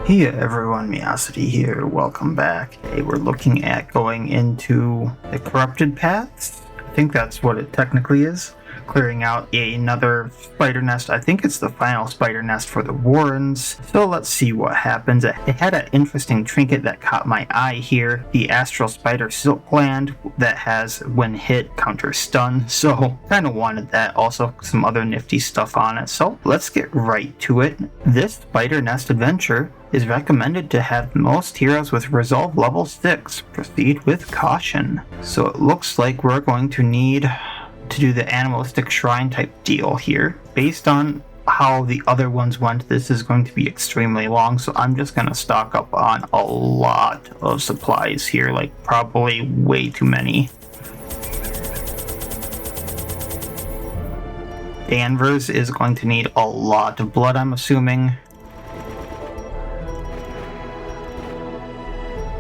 Hey everyone, Miosity here, welcome back. Today we're looking at going into the Corrupted Paths. I think that's what it technically is. Clearing out another spider nest. I think it's the final spider nest for the Warrens. So let's see what happens. It had an interesting trinket that caught my eye here. The Astral Spider Silk Gland that has, when hit, counter stun. So kind of wanted that. Also some other nifty stuff on it. So let's get right to it. This spider nest adventure is recommended to have most heroes with resolve level 6. Proceed with caution. So it looks like we're going to need to do the animalistic shrine type deal here. Based on how the other ones went, this is going to be extremely long, so I'm just going to stock up on a lot of supplies here, like probably way too many. Danvers is going to need a lot of blood, I'm assuming.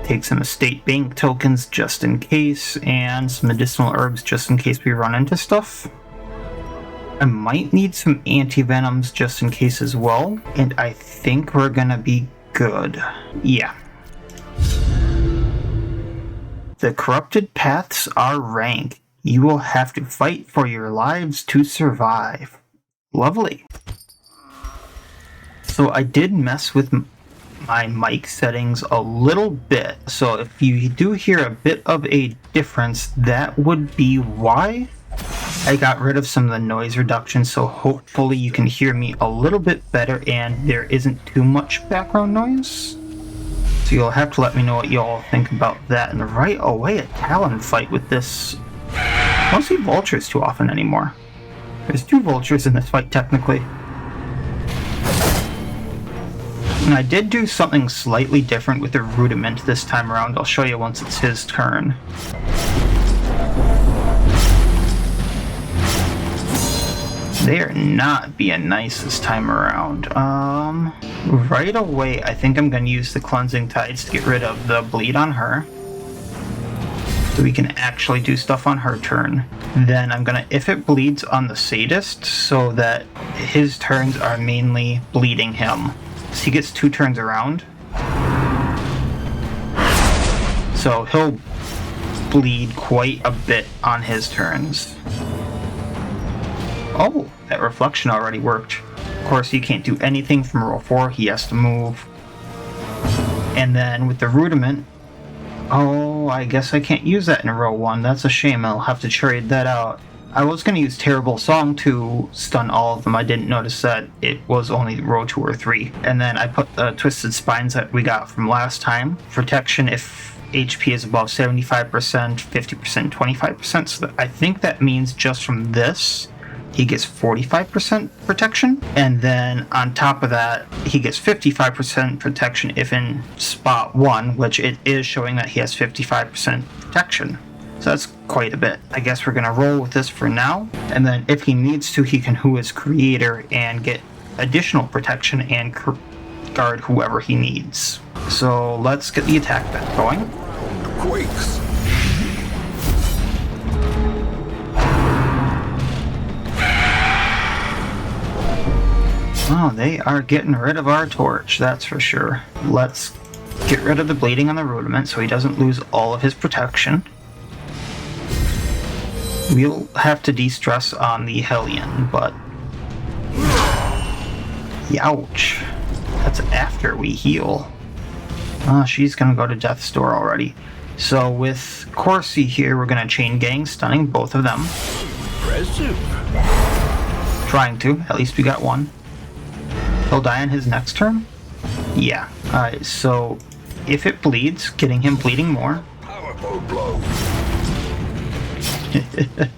Take some estate bank tokens just in case, and some medicinal herbs just in case we run into stuff. I might need some anti-venoms just in case as well, and I think we're gonna be good. Yeah. The Corrupted Paths are rank. You will have to fight for your lives to survive. Lovely. So I did mess with my mic settings a little bit, so if you do hear a bit of a difference, that would be why. I got rid of some of the noise reduction, so hopefully you can hear me a little bit better and there isn't too much background noise. So you'll have to let me know what y'all think about that. And right away, a Talon fight with this. I don't see vultures too often anymore. There's 2 vultures in this fight technically. And I did do something slightly different with the Rudiment this time around. I'll show you once it's his turn. They are not being nice this time around. Right away, I think I'm going to use the Cleansing Tides to get rid of the bleed on her. So we can actually do stuff on her turn. Then I'm going to, if it bleeds on the Sadist, so that his turns are mainly bleeding him. So he gets 2 turns around. So he'll bleed quite a bit on his turns. Oh, that reflection already worked. Of course, he can't do anything from row 4. He has to move. And then with the Rudiment, oh, I guess I can't use that in row 1. That's a shame. I'll have to trade that out. I was going to use Terrible Song to stun all of them. I didn't notice that it was only row 2 or 3. And then I put the Twisted Spines that we got from last time. Protection if HP is above 75%, 50%, 25%. So I think that means just from this, he gets 45% protection. And then on top of that, he gets 55% protection if in spot 1, which it is showing that he has 55% protection. So that's quite a bit. I guess we're going to roll with this for now. And then if he needs to, he can Who is Creator and get additional protection and guard whoever he needs. So let's get the attack back going. Quakes. Oh, they are getting rid of our torch, that's for sure. Let's get rid of the bleeding on the Rudiment so he doesn't lose all of his protection. We'll have to de-stress on the Hellion, but... Youch. That's after we heal. Oh, she's gonna go to Death's Door already. So with Corsi here, we're gonna chain gang, stunning both of them. Impressive. Trying to. At least we got one. He'll die on his next turn? Yeah. Alright, so if it bleeds, getting him bleeding more. Powerful blow. Dazed.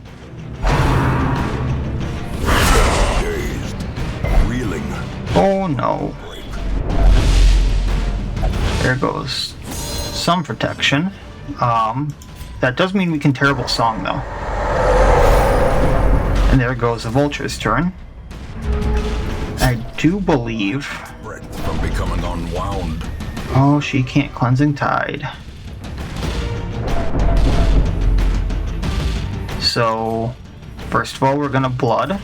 Reeling. Oh no. There goes some protection. That does mean we can Terrible Song though. And there goes the Vulture's turn. I do believe... From becoming unwound. Oh, she can't Cleansing Tide. So, first of all, we're gonna Blood.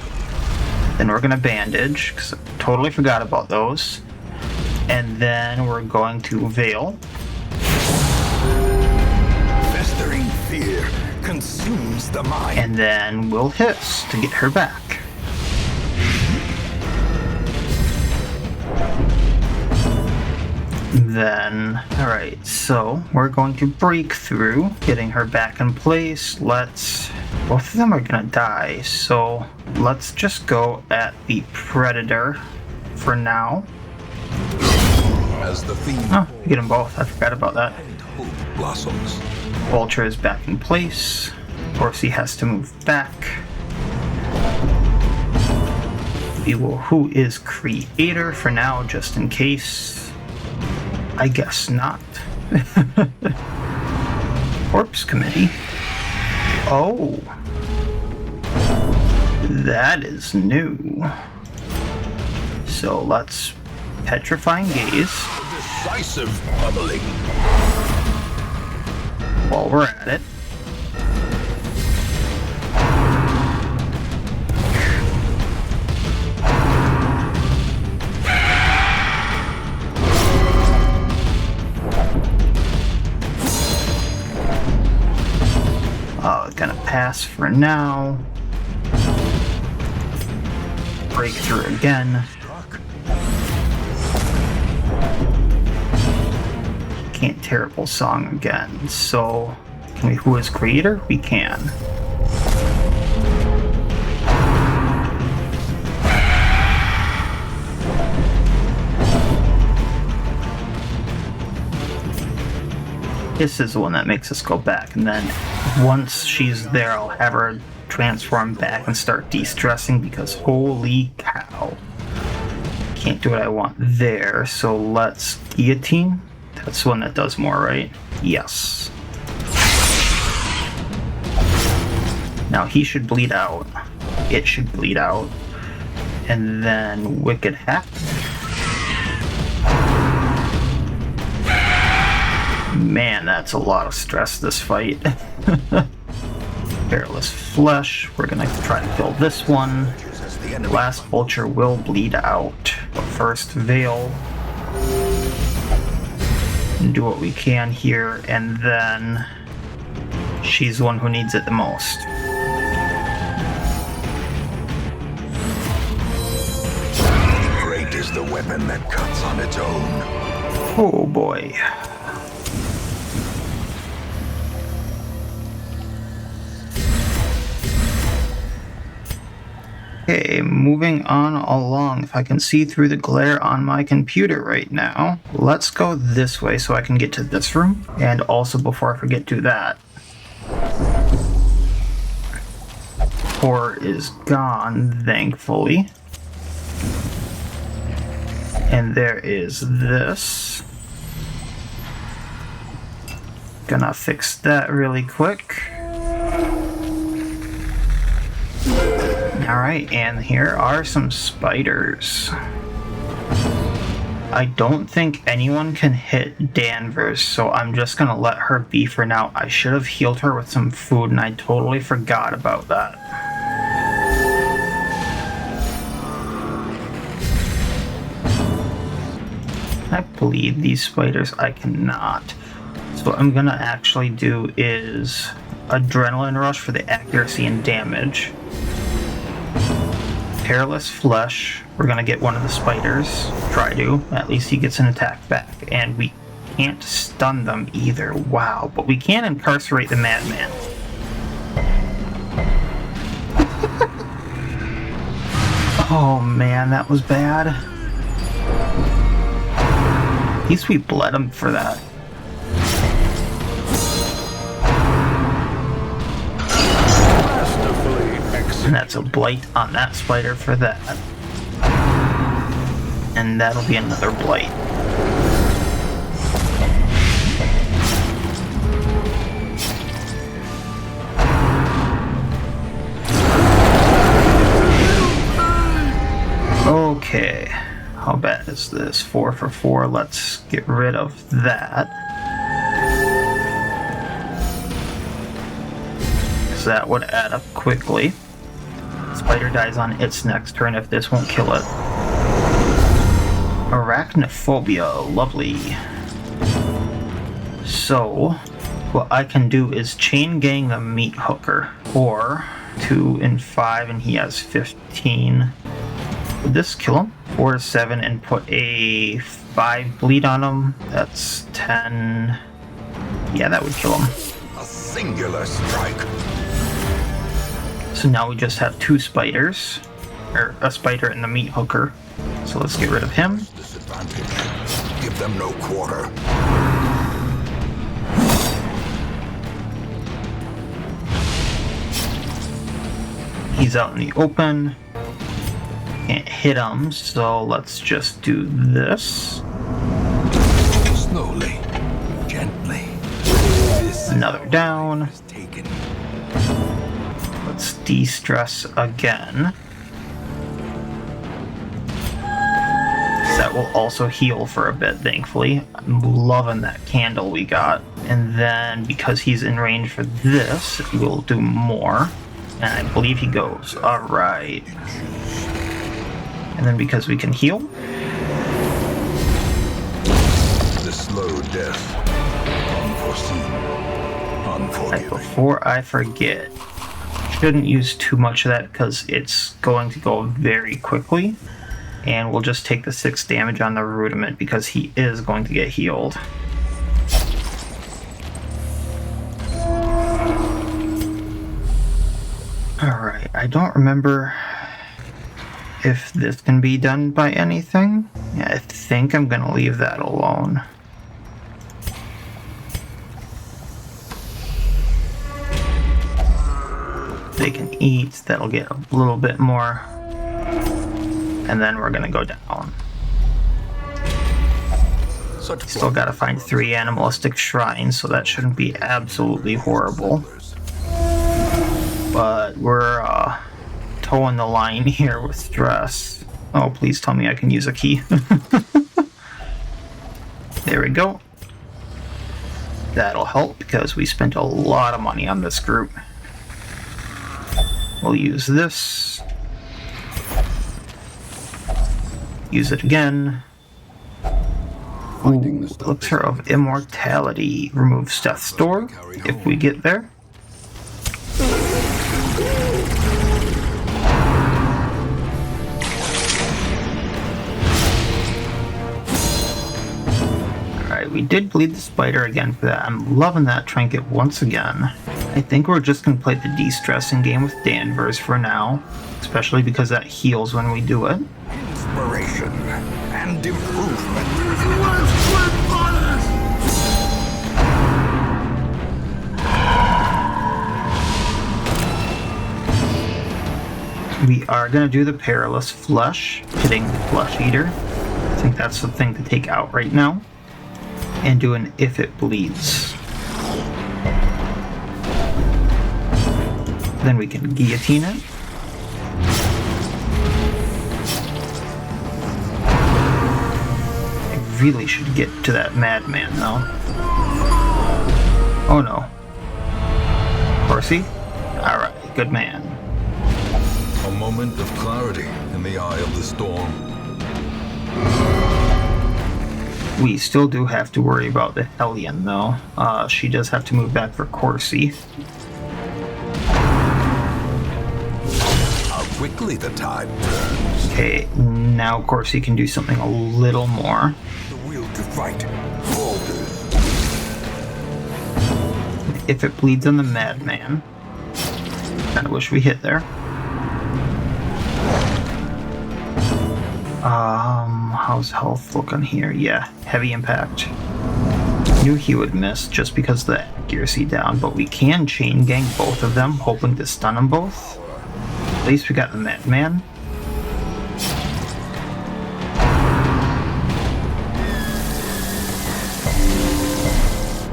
Then we're gonna Bandage, because I totally forgot about those. And then we're going to Veil. Festering fear consumes the mind. And then we'll Hiss to get her back. Then, alright, so we're going to break through, getting her back in place. Both of them are gonna die, so let's just go at the Predator for now. As the theme Oh, get them both, I forgot about that. and hope blossoms. Vulture is back in place. Of course, he has to move back. We will Who is Creator for now, just in case. I guess not. Corpse Committee. Oh. That is new. So let's Petrifying Gaze Decisive pummeling. while we're at it. Gonna pass for now. Breakthrough again. Can't Terrible Song again. So, can we Who is Creator? We can. This is the one that makes us go back, and then once she's there, I'll have her transform back and start de-stressing because holy cow. Can't do what I want there, so let's Guillotine. That's the one that does more, right? Yes. Now he should bleed out. It should bleed out. And then Wicked Hack. Man, that's a lot of stress, this fight. Perilous Flesh. We're gonna try to kill this one. Last Vulture will bleed out. But first, Veil. Do what we can here, and then she's the one who needs it the most. Great is the weapon that cuts on its own. Oh boy. Okay, moving on along. If I can see through the glare on my computer right now, let's go this way so I can get to this room. And also, before I forget, do that. Horror is gone, thankfully. And there is this. Gonna fix that really quick. Alright, and here are some spiders. I don't think anyone can hit Danvers, so I'm just gonna let her be for now. I should have healed her with some food, and I totally forgot about that. Can I bleed these spiders? I cannot. So what I'm gonna actually do is Adrenaline Rush for the accuracy and damage. Perilous Flesh, we're gonna get one of the spiders. Try to. At least he gets an attack back. And we can't stun them either. Wow. But we can incarcerate the madman. Oh man, that was bad. At least we bled him for that. And that's a blight on that spider for that. And that'll be another blight. Okay. How bad is this? 4 for 4. Let's get rid of that. Because that would add up quickly. Spider dies on its next turn if this won't kill it. Alright. Arachnophobia, lovely. So, what I can do is chain gang the meat hooker, or 2 and 5, and he has 15. Would this kill him? 4 to 7, and put a 5 bleed on him. That's 10. Yeah, that would kill him. A singular strike. So now we just have 2 spiders, or a spider and the meat hooker. So let's get rid of him. Disadvantage. Give them no quarter. He's out in the open. Can't hit him, so let's just do this. Slowly, gently. Another down. Taken. Let's de-stress again. That will also heal for a bit, thankfully. I'm loving that candle we got. And then, because he's in range for this, we'll do more. And I believe he goes. Alright. And then because we can heal. The slow death. Unforeseen. Unforgiving. Before I forget, shouldn't use too much of that because it's going to go very quickly. And we'll just take the 6 damage on the Rudiment because he is going to get healed. Alright, I don't remember if this can be done by anything. Yeah, I think I'm gonna leave that alone. They can eat, that'll get a little bit more. And then we're gonna go down. Still gotta find 3 animalistic shrines, so that shouldn't be absolutely horrible. But we're towing the line here with stress. Oh, please tell me I can use a key. There we go. That'll help because we spent a lot of money on this group. We'll use this. Use it again. Ooh, Elixir of Immortality. Removes Death's Door if we get there. Alright, we did bleed the spider again for that. I'm loving that trinket once again. I think we're just going to play the de-stressing game with Danvers for now. Especially because that heals when we do it. Inspiration and improvement. We are going to do the Perilous Flesh, hitting the Flesh Eater. I think that's the thing to take out right now. And do an If It Bleeds. Then we can guillotine it. I really should get to that madman though. Oh no. Horsey? Alright, good man. A moment of clarity in the eye of the storm. We still do have to worry about the Hellion though. She does have to move back for Corsi. How quickly the tide turns. Okay, now Corsi can do something a little more. The will to fight. Forward. If it bleeds on the madman. Kinda wish we hit there. How's health looking here? Yeah, heavy impact. Knew he would miss just because of the accuracy down, but we can chain gang both of them, hoping to stun them both. At least we got the madman.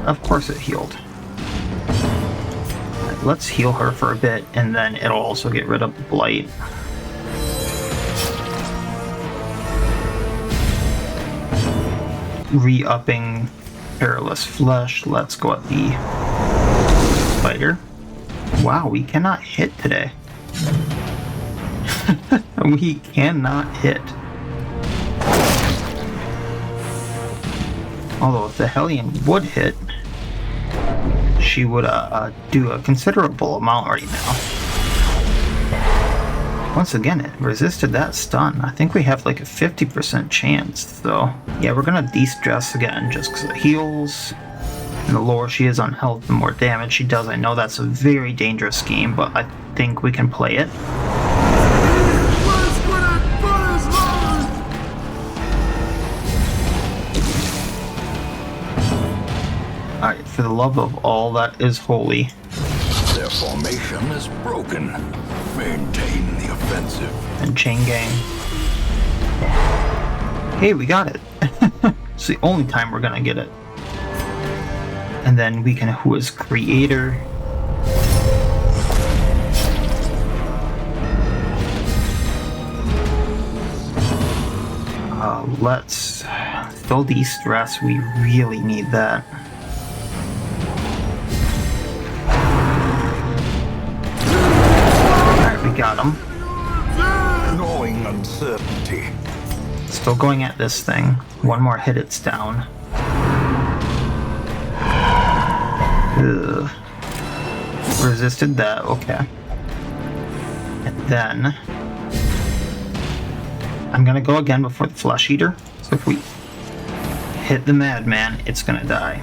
Of course it healed. Right, let's heal her for a bit, and then it'll also get rid of the blight. Re-upping Perilous Flesh. Let's go at the spider. Wow, we cannot hit today. We cannot hit. Although if the Hellion would hit, she would do a considerable amount right now. Once again, it resisted that stun. I think we have like a 50% chance, so yeah, we're gonna de-stress again just because it heals. And the lower she is on health, the more damage she does. I know that's a very dangerous game, but I think we can play it. Alright, for the love of all that is holy. Their formation is broken. Maintain the offensive. And chain gang. Hey, we got it. It's the only time we're gonna get it. And then we can who is creator. Let's still de-stress. We really need that. Alright, we got him. Gnawing uncertainty. Still going at this thing. One more hit, it's down. Ugh. Resisted that, okay. And then I'm gonna go again before the Flesh Eater. So if we hit the Madman, it's gonna die.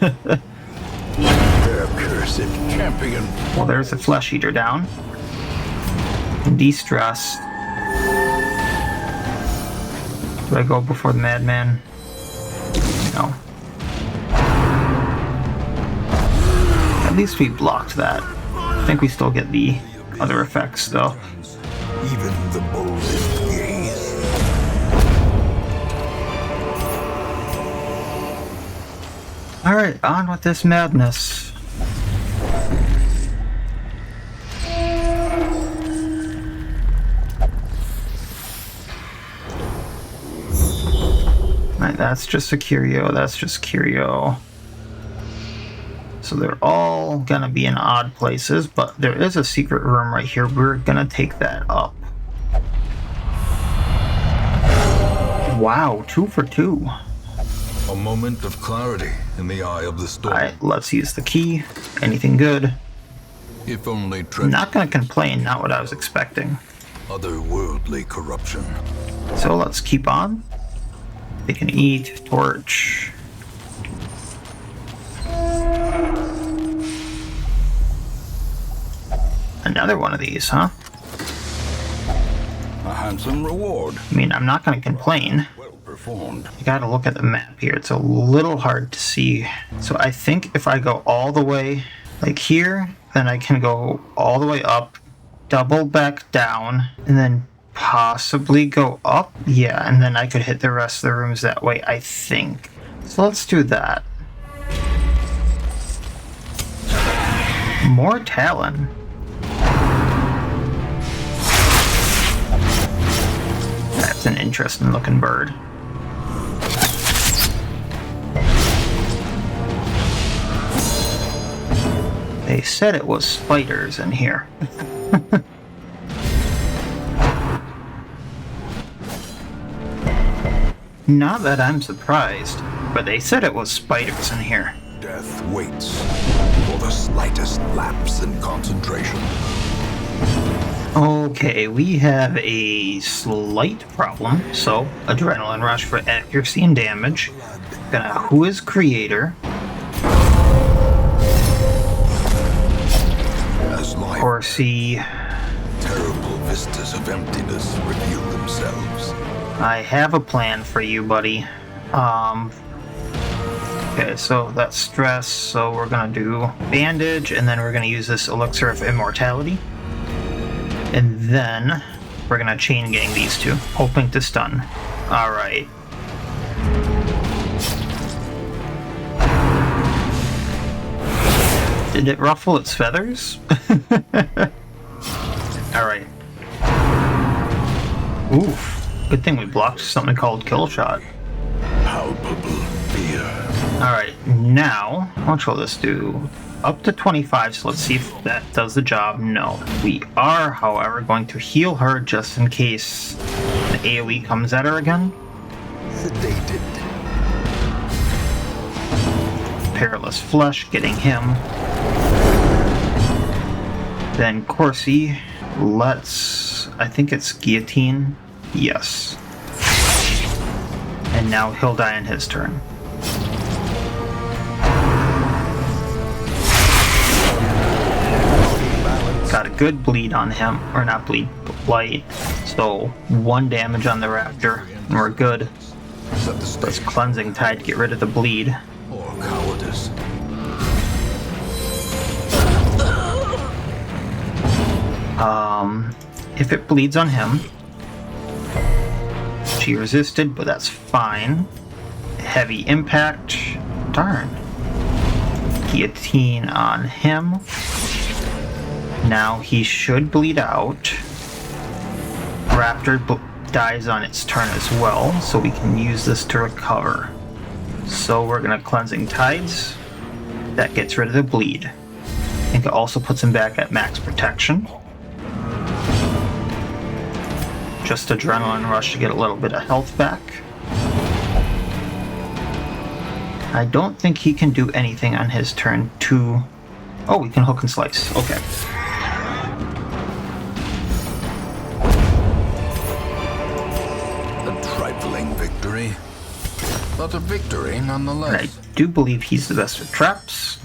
Their cursed champion. Well, there's the Flesh Eater down. De-stress. Do I go before the Madman? No. At least we blocked that. I think we still get the other effects though. Even the boldest gaze. Alright, on with this madness. Alright, that's just a curio, that's just curio. So they're all gonna be in odd places, but there is a secret room right here. We're gonna take that up. Wow, 2 for 2. A moment of clarity in the eye of the storm. Alright, let's use the key. Anything good? If only Not gonna complain, not what I was expecting. otherworldly corruption. So let's keep on. They can eat, torch. Another one of these, huh? A handsome reward. I mean, I'm not going to complain. Well performed. You got to look at the map here. It's a little hard to see. So I think if I go all the way, like here, then I can go all the way up, double back down, and then possibly go up. Yeah, and then I could hit the rest of the rooms that way, I think. So let's do that. More Talon. That's an interesting looking bird. They said it was spiders in here. Not that I'm surprised, but they said it was spiders in here. Death waits for the slightest lapse in concentration. Okay, we have a slight problem. So, adrenaline rush for accuracy and damage. Gonna who is creator. As life, Horsey. terrible vistas of emptiness reveal themselves. I have a plan for you, buddy. Okay, so that's stress. So we're gonna do bandage, and then we're gonna use this elixir of immortality. And then we're gonna chain gang these two, hoping to stun. Alright. Did it ruffle its feathers? Alright. Oof. Good thing we blocked something called kill shot. Palpable fear. Alright, now, what will this do? Up to 25, so let's see if that does the job. No. We are, however, going to heal her just in case the AoE comes at her again. Sedated. Perilous Flesh, getting him. Then Corsi, let's... I think it's Guillotine. Yes. And now he'll die in his turn. Got a good bleed on him. Or not bleed, but light. So 1 damage on the raptor. And we're good. Let's Cleansing Tide to get rid of the bleed. Or cowardice. If it bleeds on him, she resisted, but that's fine. Heavy Impact, darn. Guillotine on him. Now he should bleed out. Raptor dies on its turn as well, so we can use this to recover. So we're gonna Cleansing Tides. That gets rid of the bleed. I think it also puts him back at max protection. Just Adrenaline Rush to get a little bit of health back. I don't think he can do anything on his turn to... Oh, we can Hook and Slice. Okay. A trifling victory, but a victory nonetheless. And I do believe he's the best at traps.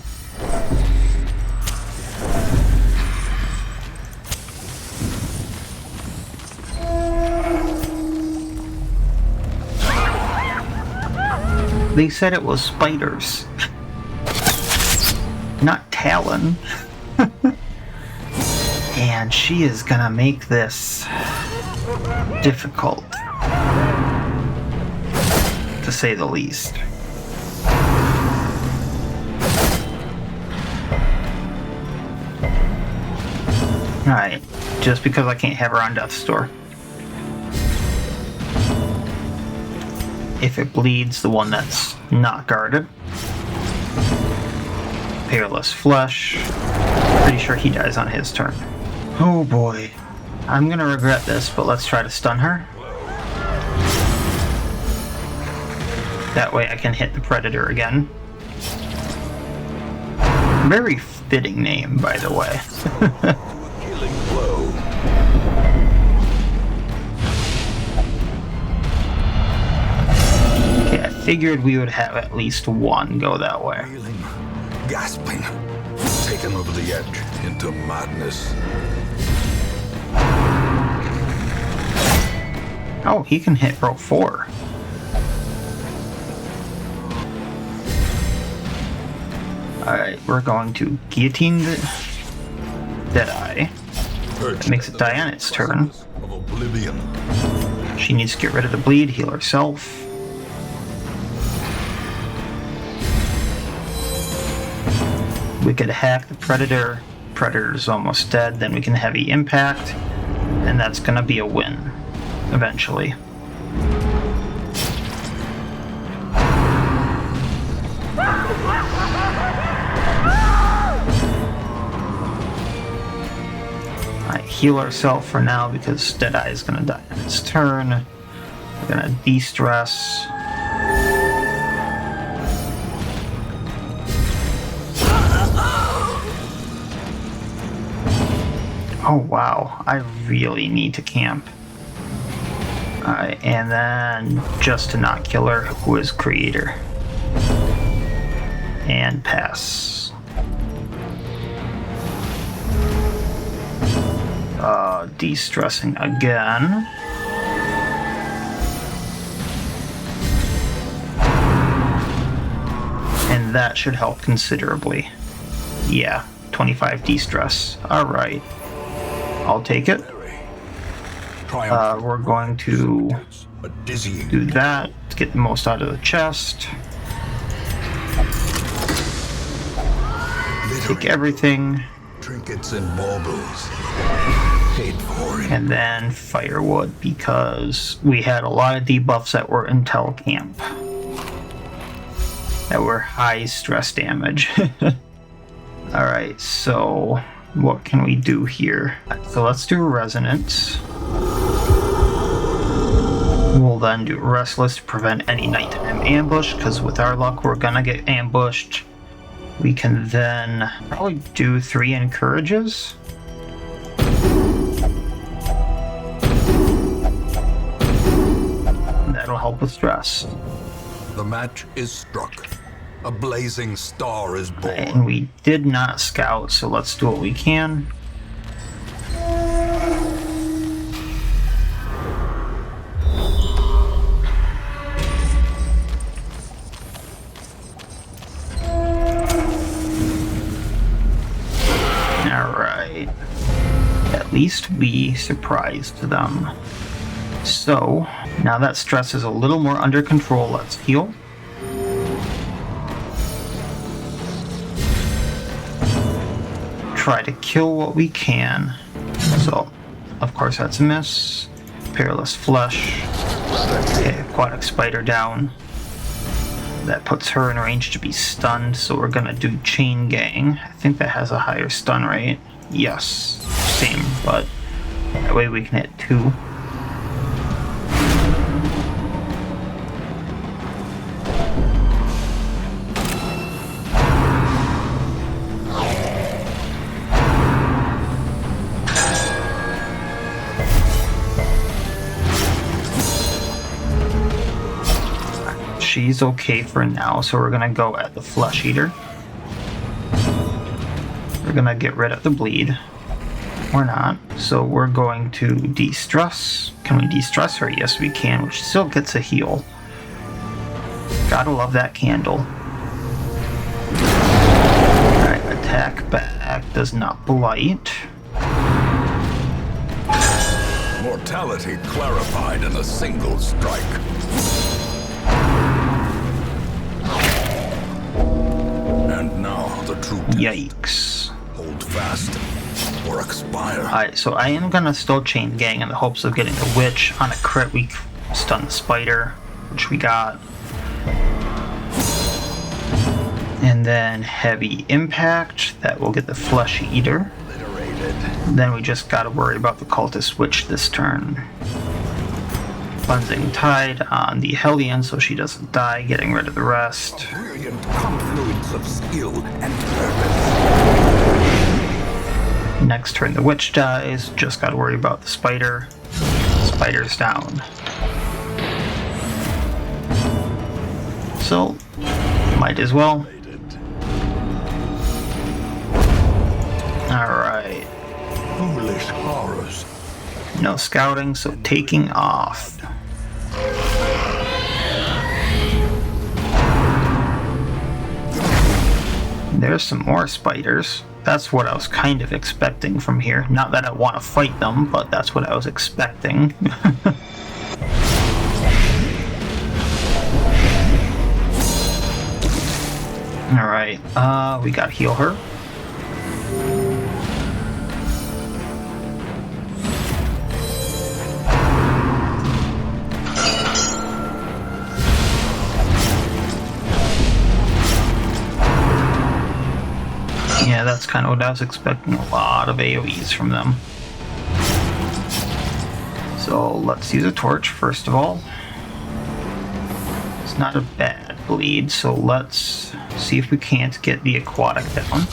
They said it was spiders, not Talon. And she is gonna make this difficult, to say the least. Alright, just because I can't have her on Death's Door. If it bleeds, the one that's not guarded. Perilous Flesh. Pretty sure he dies on his turn. Oh boy. I'm gonna regret this, but let's try to stun her. That way I can hit the Predator again. Very fitting name, by the way. Killing blow. Okay, I figured we would have at least one go that way. Reeling, gasping, taken over the edge into madness. Oh, he can hit row 4. Alright, we're going to Guillotine the Deadeye. That makes it die on its turn. Of oblivion. She needs to get rid of the bleed, heal herself. We could hack the Predator. Predator's almost dead, then we can Heavy Impact. And that's gonna be a win, eventually. Heal ourselves for now because Deadeye is going to die on its turn. We're going to de-stress. Oh wow, I really need to camp. Alright, and then just to not kill her, who is Creator. And pass. De-stressing again. And that should help considerably. Yeah, 25 de-stress. Alright. I'll take it. We're going to do that to get the most out of the chest. Take everything. Trinkets and baubles. Paid for it. And then firewood because we had a lot of debuffs that were intel camp. That were high stress damage. Alright, so what can we do here? So let's do Resonance. We'll then do Restless to prevent any nighttime ambush, because with our luck we're gonna get ambushed. We can then probably do 3 encourages. That'll help with stress. The match is struck. A blazing star is born. And we did not scout, so let's do what we can. Alright. At least we surprised them. So, now that stress is a little more under control, let's heal. Try to kill what we can. So, of course that's a miss. Perilous Flesh. Okay, Aquatic Spider down. That puts her in range to be stunned, so we're gonna do Chain Gang. I think that has a higher stun rate. Yes, same, but that way we can hit 2. She's okay for now, so we're gonna go at the Flesh Eater. We're gonna get rid of the bleed. Or not. So we're going to de-stress. Can we de-stress her? Yes, we can, which still gets a heal. Gotta love that candle. Alright, attack back. Does not blight. Mortality clarified in a single strike. And now the true test. Yikes. Hold fast or expire. Alright, so I am gonna still Chain Gang in the hopes of getting the Witch. On a crit, we stun the Spider, which we got. And then Heavy Impact, that will get the Flesh Eater. Obliterated. Then we just gotta worry about the Cultist Witch this turn. Cleansing Tide on the Hellion so she doesn't die, getting rid of the rest. A brilliant confluence of skill and purpose. Next turn the Witch dies, just gotta worry about the Spider. Spider's down. So, might as well. Alright. Foolish horrors. No scouting, so taking off. There's some more spiders. That's what I was kind of expecting from here. Not that I want to fight them, but that's what I was expecting. Alright, we gotta heal her. Yeah, that's kind of what I was expecting, a lot of AoEs from them. So let's use a torch first of all. It's not a bad bleed, so let's see if we can't get the aquatic down.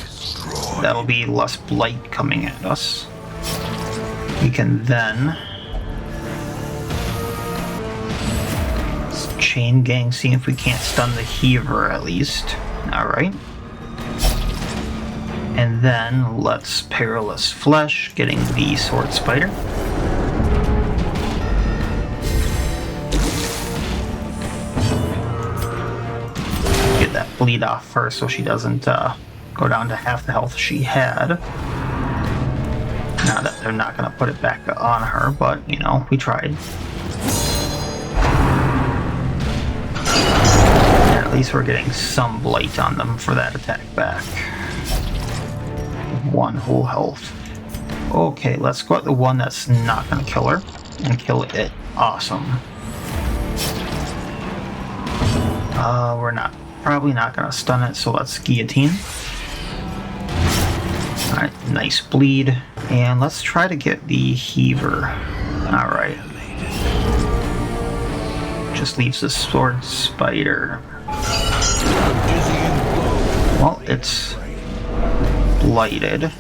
That'll be less blight coming at us. We can then Chain Gang, see if we can't stun the Heaver at least. Alright. And then let's Perilous Flesh, getting the Sword Spider. Get that bleed off first so she doesn't go down to half the health she had. Now that they're not going to put it back on her, but, you know, we tried. And at least we're getting some blight on them for that attack back. 1 whole health. Okay, let's go at the one that's not going to kill her and kill it. Awesome. We're probably not going to stun it, so let's guillotine. Alright, nice bleed. And let's try to get the Heaver. Alright. Just leaves the Sword Spider. Well, it's blighted.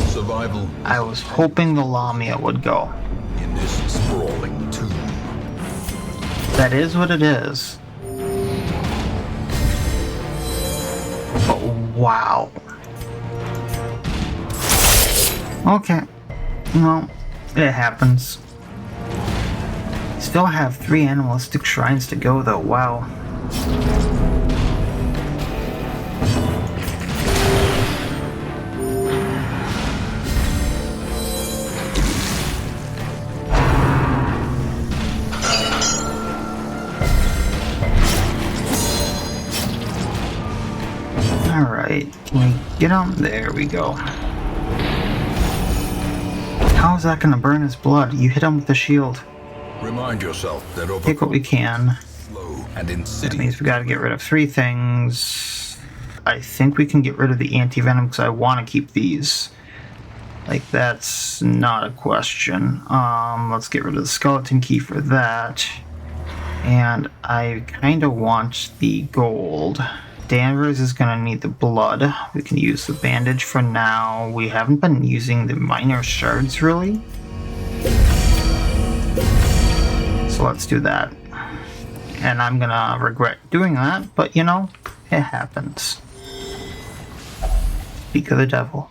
Survival. I was hoping the Lamia would go. In this sprawling tomb. That is what it is. But wow. Okay. Well, it happens. Still have 3 animalistic shrines to go though, wow. Alright, can we get him? There we go. How is that gonna burn his blood? You hit him with the shield. Remind yourself that Take what we can. slow and That insidious. means we gotta get rid of 3 things. I think we can get rid of the anti-venom because I want to keep these. Like, that's not a question. Let's get rid of the skeleton key for that. And I kind of want the gold. Danvers is going to need the blood. We can use the bandage for now. We haven't been using the minor shards, really. So let's do that. And I'm going to regret doing that, but you know, it happens. Speak of the devil.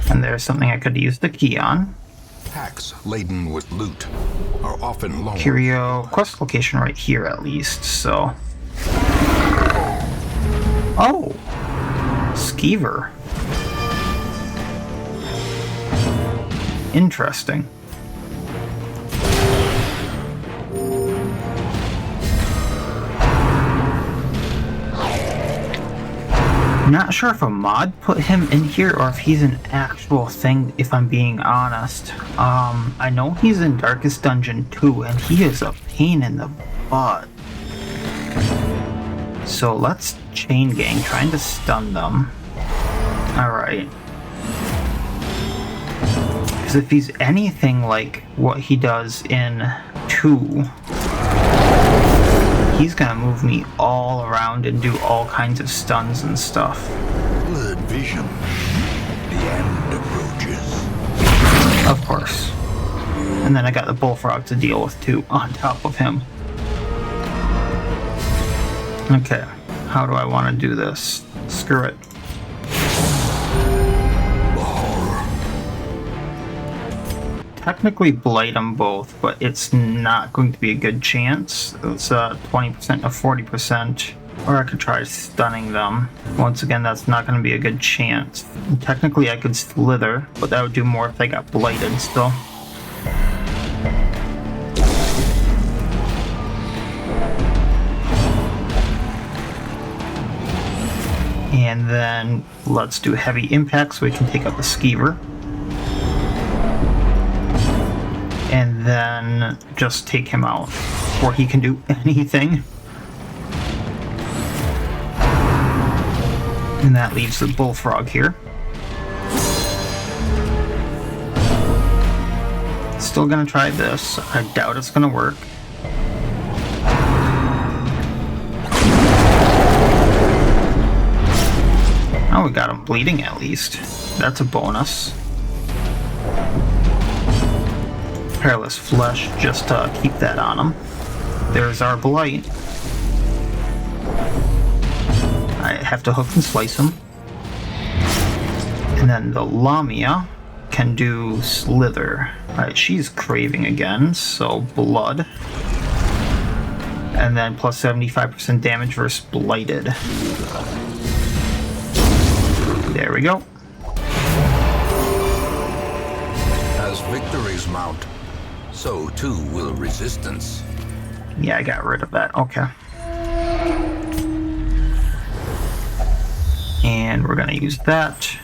And there's something I could use the key on. Packs laden with loot are often long. Curio quest location right here at least, so. Oh! Skiver. Interesting. Not sure if a mod put him in here or if he's an actual thing, if I'm being honest. I know he's in Darkest Dungeon 2 and he is a pain in the butt. So let's chain gang, trying to stun them. Alright. Because if he's anything like what he does in 2, he's gonna move me all around and do all kinds of stuns and stuff. Blurred vision. The end approaches. Of course. And then I got the Bullfrog to deal with too, on top of him. Okay, how do I want to do this? Screw it. Technically blight them both, but it's not going to be a good chance. It's 20% to 40%. Or I could try stunning them. Once again, that's not going to be a good chance. And technically I could slither, but that would do more if I got blighted still. And then let's do heavy impact so we can take out the Skiver. And then just take him out before he can do anything. And that leaves the Bullfrog here. Still gonna try this. I doubt it's gonna work. Oh, we got him bleeding at least. That's a bonus. Hairless flesh, just to keep that on him. There's our blight. I have to hook and slice him. And then the Lamia can do slither. Alright, she's craving again, so blood. And then plus 75% damage versus blighted. There we go. As victories mount, so too will resistance. Yeah, I got rid of that. Okay. And we're gonna use that.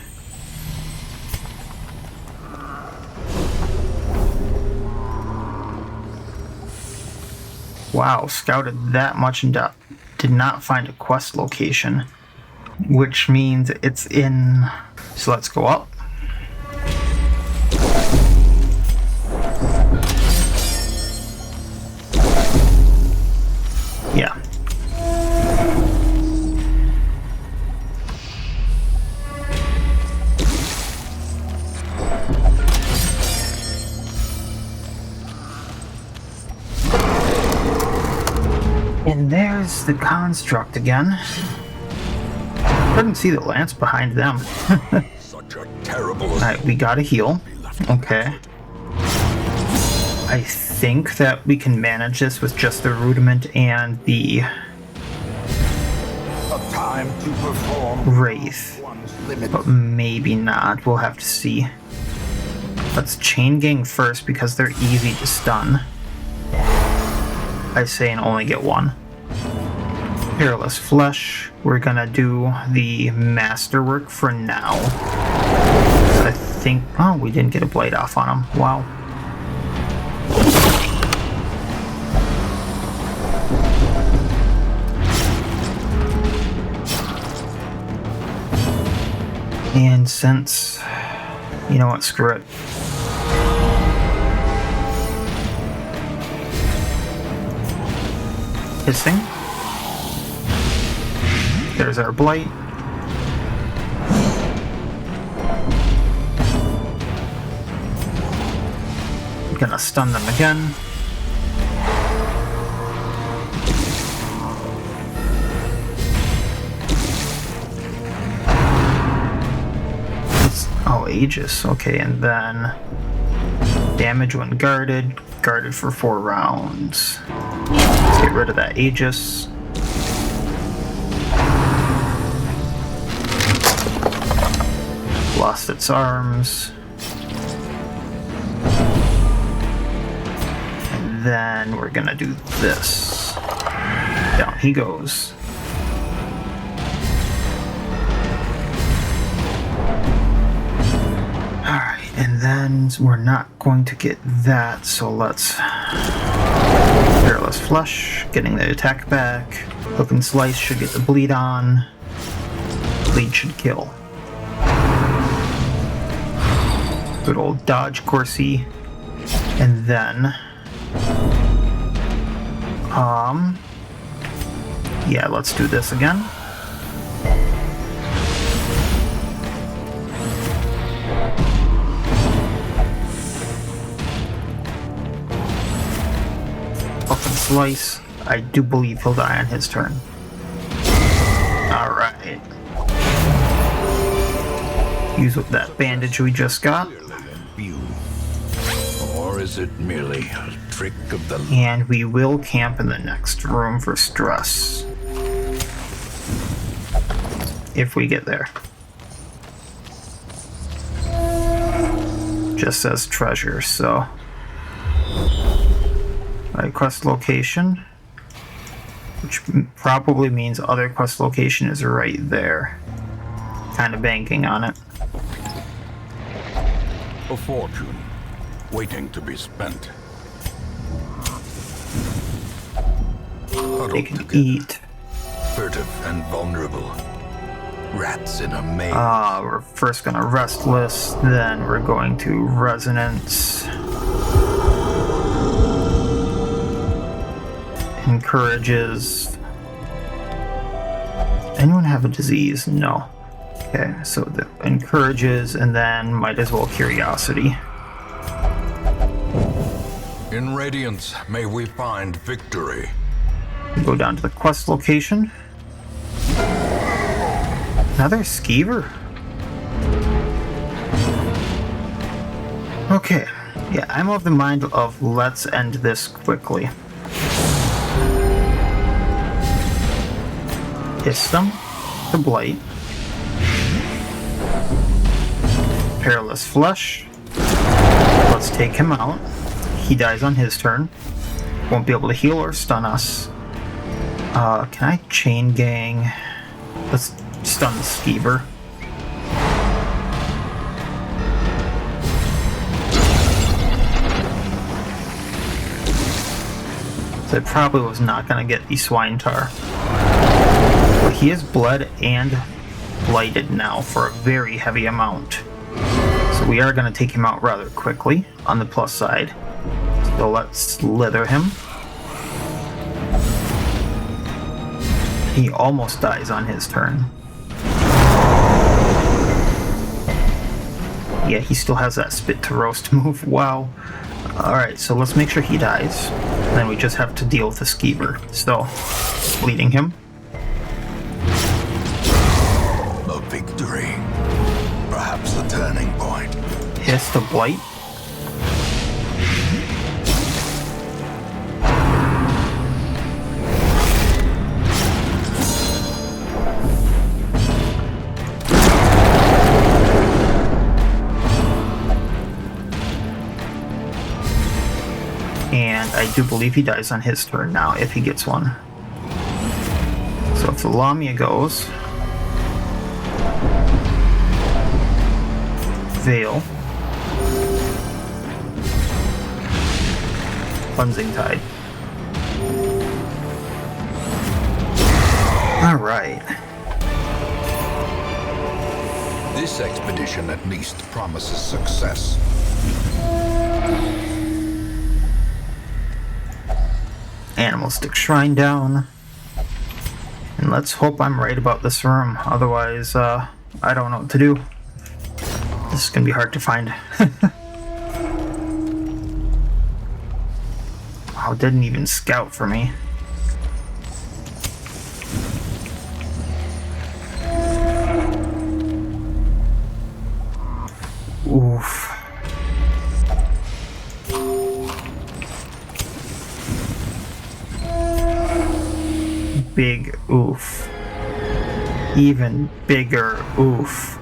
Wow, scouted that much and did not find a quest location, which means it's in. So let's go up. Yeah. And there's the construct again. Couldn't see the lance behind them. Such a terrible. Alright, we got a heal. Okay. I think that we can manage this with just the Rudiment and the Time to perform Wraith. But maybe not. We'll have to see. Let's chain gang first because they're easy to stun. I say and only get one. Perilous Flesh. We're gonna do the Masterwork for now. I think... Oh, we didn't get a blade off on him. Wow. And since... You know what? Screw it. Hissing. There's our blight. Gonna stun them again. Oh, Aegis. Okay, and then damage when guarded. Guarded for 4 rounds. Let's get rid of that Aegis. Lost its arms. And then we're gonna do this. Down he goes. Alright, and then we're not going to get that, so let's... Perilous Flesh, getting the attack back. Hook and Slice should get the bleed on. Bleed should kill. Good old dodge Corsi. And then... Yeah, let's do this again. Slice. I do believe he'll die on his turn. Alright. Use that bandage we just got. Or is it merely a trick of the... And we will camp in the next room for stress. If we get there. Just says treasure, so... Right, quest location, which probably means other quest location is right there. Kind of banking on it. A fortune waiting to be spent. They can eat. Furtive and vulnerable. Rats in a maze. We're first gonna Restless, then we're going to Resonance. Encourages. Anyone have a disease? No. Okay, so the encourages, and then might as well Curiosity. In Radiance, may we find victory. Go down to the quest location. Another Skiver. Okay, yeah, I'm of the mind of let's end this quickly. Hiss them, the Blight. Perilous Flesh. Let's take him out. He dies on his turn. Won't be able to heal or stun us. Can I chain gang? Let's stun the Skiver. So I probably was not going to get the Swine Tar. But he is bled and blighted now for a very heavy amount. So we are going to take him out rather quickly on the plus side. So let's slither him. He almost dies on his turn. Yeah, he still has that spit to roast move. Wow. Alright, so let's make sure he dies. Then we just have to deal with the Skiver. So, bleeding him. A victory. Perhaps the turning point. Hiss to Blight. And I do believe he dies on his turn now, if he gets one. So if the Lamia goes... Veil. Cleansing Tide. Alright. This expedition at least promises success. Animalistic Shrine down. And let's hope I'm right about this room. Otherwise, I don't know what to do. This is gonna be hard to find. Oh, didn't even scout for me. Oof. Big oof. Even bigger oof.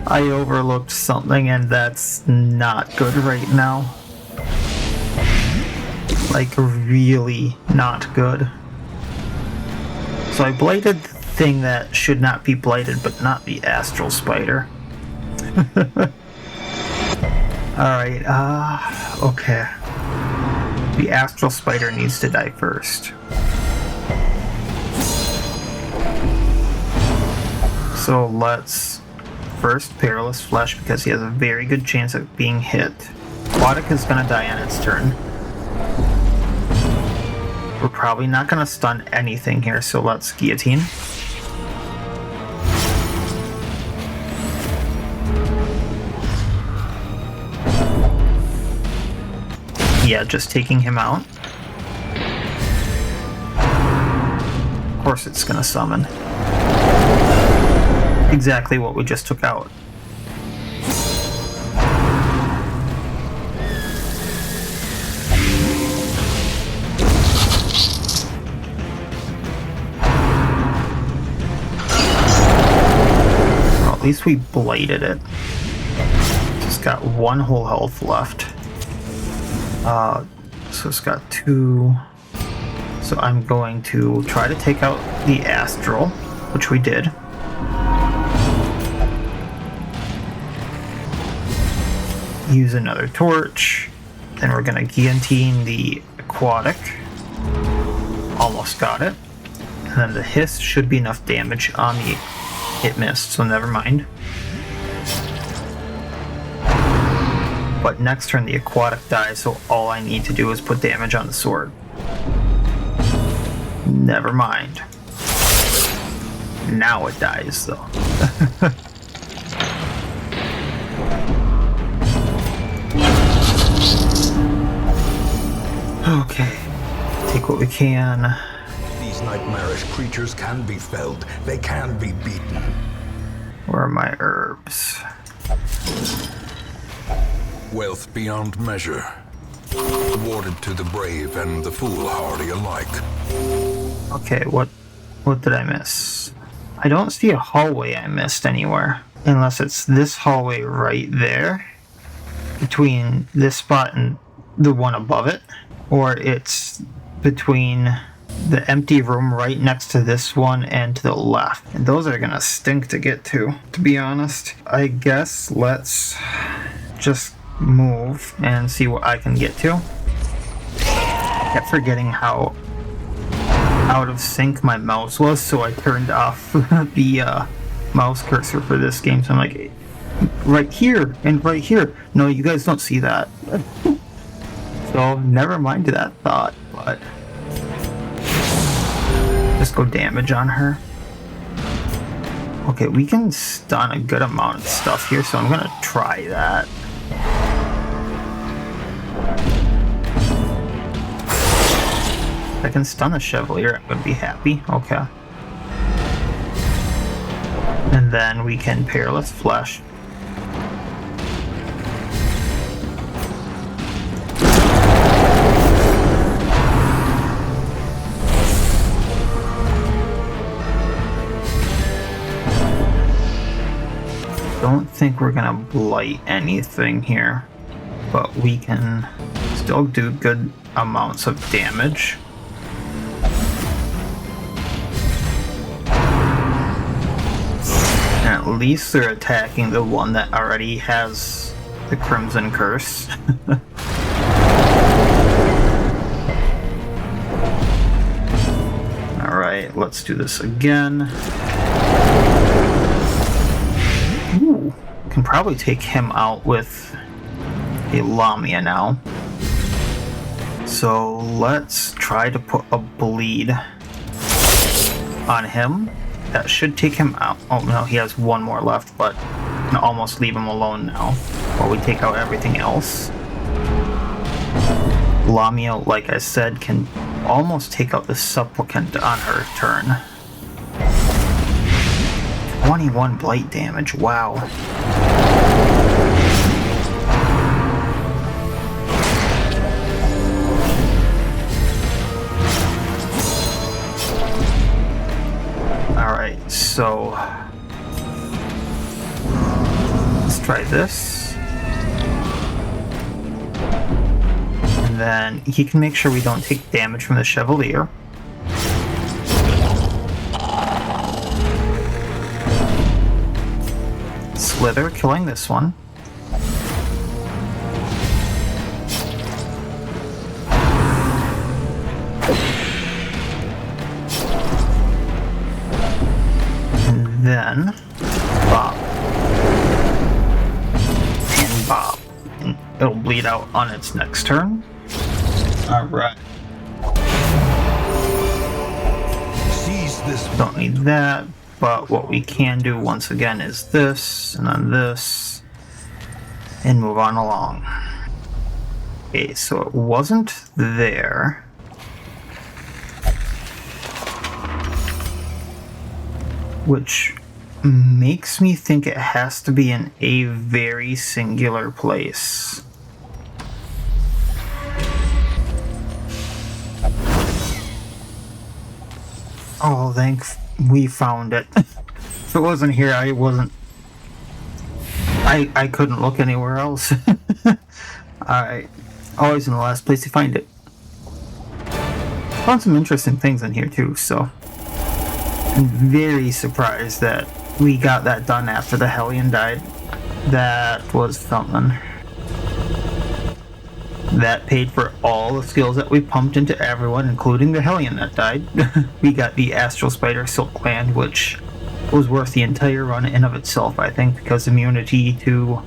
I overlooked something and that's not good right now. Like, really not good. So I blighted the thing that should not be blighted, but not the Astral Spider. Alright, okay. The Astral Spider needs to die first. So let's first Perilous Flesh because he has a very good chance of being hit. Aquatic is gonna die on its turn. We're probably not gonna stun anything here, so let's Guillotine. Yeah, just taking him out. Of course it's gonna summon. Exactly what we just took out. Well, at least we bladed it. Just got one whole health left. So it's got 2. So I'm going to try to take out the Astral, which we did. Use another torch. Then we're gonna guillotine the Aquatic. Almost got it. And then the Hiss should be enough damage on the... It missed, so never mind. But next turn the Aquatic dies, so all I need to do is put damage on the sword. Never mind. Now it dies, though. Okay. Take what we can. These nightmarish creatures can be felled. They can be beaten. Where are my herbs? Wealth beyond measure. Awarded to the brave and the foolhardy alike. Okay, what did I miss? I don't see a hallway I missed anywhere. Unless it's this hallway right there. Between this spot and the one above it. Or it's between the empty room right next to this one and to the left. And those are gonna stink to get to be honest. I guess let's just move and see what I can get to. I kept forgetting how out of sync my mouse was, so I turned off the mouse cursor for this game. So I'm like, right here and right here. No, you guys don't see that. So never mind that thought, but just go damage on her. Okay, we can stun a good amount of stuff here, so I'm gonna try that. If I can stun the Chevalier, I'm gonna be happy. Okay. And then we can Peerless Flesh. Don't think we're gonna blight anything here, but we can still do good amounts of damage. And at least they're attacking the one that already has the Crimson Curse. Alright, let's do this again. Ooh, can probably take him out with a Lamia now. So let's try to put a bleed on him. That should take him out. Oh no, he has one more left, but I can almost leave him alone now while we take out everything else. Lamia, like I said, can almost take out the Supplicant on her turn. 21 blight damage, wow. Alright, so let's try this. And then he can make sure we don't take damage from the Chevalier. Slither, killing this one. And then Bob. And Bob. And it'll bleed out on its next turn. Alright. Seize this. Don't need that. But what we can do once again is this, and then this, and move on along. Okay, so it wasn't there. Which makes me think it has to be in a very singular place. Oh, thanks. We found it. If it wasn't here, I couldn't look anywhere else. Alright. Always in the last place you find it. Found some interesting things in here too, so I'm very surprised that we got that done after the Hellion died. That was something. That paid for all the skills that we pumped into everyone, including the Hellion that died. We got the Astral Spider Silk Gland, which was worth the entire run in of itself, I think, because immunity to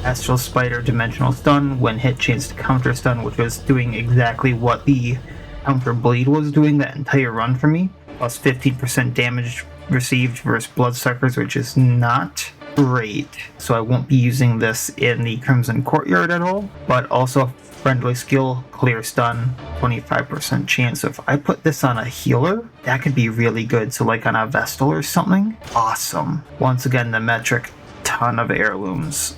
Astral Spider Dimensional Stun when hit chance to counter stun, which was doing exactly what the Counter Bleed was doing that entire run for me, plus 15% damage received versus Bloodsuckers, which is not great. So I won't be using this in the Crimson Courtyard at all, but also friendly skill, clear stun, 25% chance. So if I put this on a healer, that could be really good. So like on a Vestal or something, awesome. Once again, the metric, ton of heirlooms.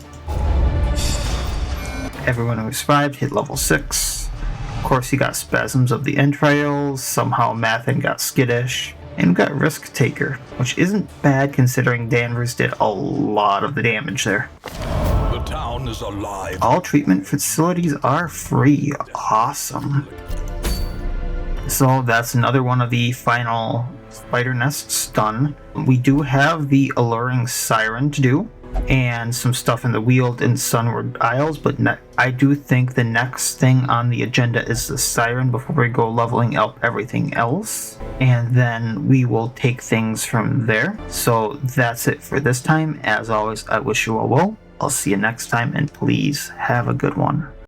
Everyone who survived hit level 6. Of course, he got Spasms of the Entrails, somehow Mathin got Skittish, and got Risk Taker, which isn't bad considering Danvers did a lot of the damage there. The town is alive. All treatment facilities are free. Awesome. So that's another one of the final spider nests done. We do have the Alluring Siren to do. and some stuff in the Weald and Sunward Isles, but I do think the next thing on the agenda is the Siren before we go leveling up everything else, and then we will take things from there. So that's it for this time. As always, I wish you all well. I'll see you next time, and please have a good one.